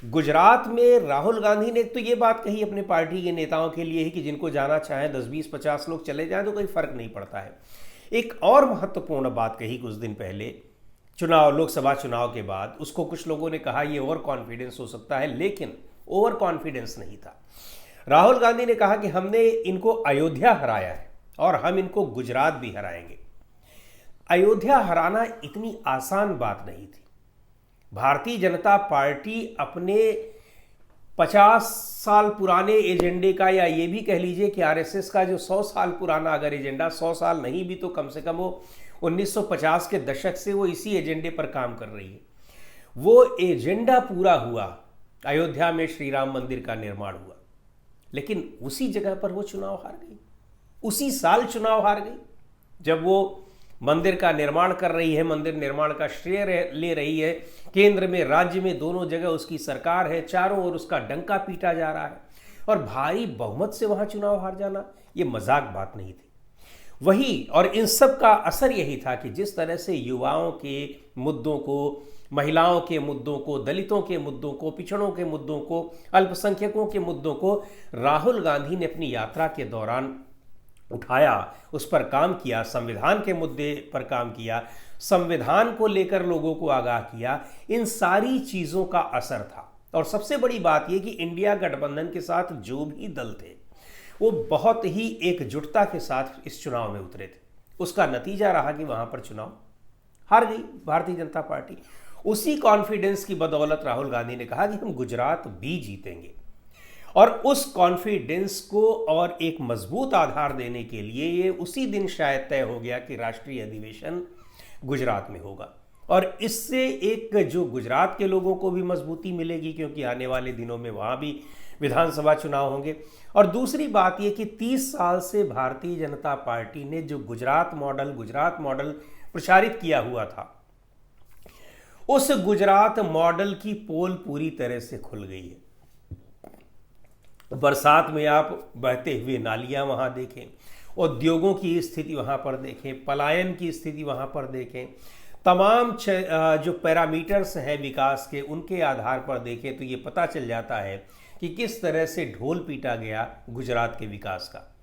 गुजरात में राहुल गांधी ने तो ये बात कही अपने पार्टी के नेताओं के लिए ही कि जिनको जाना चाहे 10 20 50 लोग चले जाएं तो कोई फर्क नहीं पड़ता है। एक और महत्वपूर्ण बात कही कुछ दिन पहले, लोकसभा चुनाव के बाद उसको कुछ लोगों ने कहा ये ओवर कॉन्फिडेंस हो सकता है, लेकिन ओवर कॉन्फिडेंस नहीं था। राहुल गांधी ने कहा कि हमने इनको अयोध्या हराया है और हम इनको गुजरात भी हराएंगे। अयोध्या हराना इतनी आसान बात नहीं थी। भारतीय जनता पार्टी अपने 50 साल पुराने एजेंडे का, या ये भी कह लीजिए कि आरएसएस का जो 100 साल पुराना अगर एजेंडा, 100 साल नहीं भी तो कम से कम वो 1950 के दशक से वो इसी एजेंडे पर काम कर रही है। वो एजेंडा पूरा हुआ, अयोध्या में श्री राम मंदिर का निर्माण हुआ, लेकिन उसी जगह पर वो चुनाव हार गई। उसी साल चुनाव हार गई जब वो मंदिर का निर्माण कर रही है, मंदिर निर्माण का श्रेय ले रही है। केंद्र में राज्य में दोनों जगह उसकी सरकार है, चारों ओर उसका डंका पीटा जा रहा है और भारी बहुमत से वहां चुनाव हार जाना ये मजाक बात नहीं थी। वही, और इन सब का असर यही था कि जिस तरह से युवाओं के मुद्दों को, महिलाओं के मुद्दों को, दलितों के मुद्दों को, पिछड़ों के मुद्दों को, अल्पसंख्यकों के मुद्दों को राहुल गांधी ने अपनी यात्रा के दौरान उठाया, उस पर काम किया, संविधान के मुद्दे पर काम किया, संविधान को लेकर लोगों को आगाह किया, इन सारी चीज़ों का असर था। और सबसे बड़ी बात यह कि इंडिया गठबंधन के साथ जो भी दल थे वो बहुत ही एकजुटता के साथ इस चुनाव में उतरे थे। उसका नतीजा रहा कि वहां पर चुनाव हार गई भारतीय जनता पार्टी। उसी कॉन्फिडेंस की बदौलत राहुल गांधी ने कहा कि हम गुजरात भी जीतेंगे, और उस कॉन्फिडेंस को और एक मजबूत आधार देने के लिए ये उसी दिन शायद तय हो गया कि राष्ट्रीय अधिवेशन गुजरात में होगा। और इससे एक जो गुजरात के लोगों को भी मजबूती मिलेगी, क्योंकि आने वाले दिनों में वहाँ भी विधानसभा चुनाव होंगे। और दूसरी बात ये कि 30 साल से भारतीय जनता पार्टी ने जो गुजरात मॉडल प्रचारित किया हुआ था, उस गुजरात मॉडल की पोल पूरी तरह से खुल गई है। बरसात में आप बहते हुए नालियां वहां देखें, उद्योगों की स्थिति वहां पर देखें, पलायन की स्थिति वहां पर देखें, तमाम जो पैरामीटर्स हैं विकास के, उनके आधार पर देखें तो ये पता चल जाता है कि किस तरह से ढोल पीटा गया गुजरात के विकास का।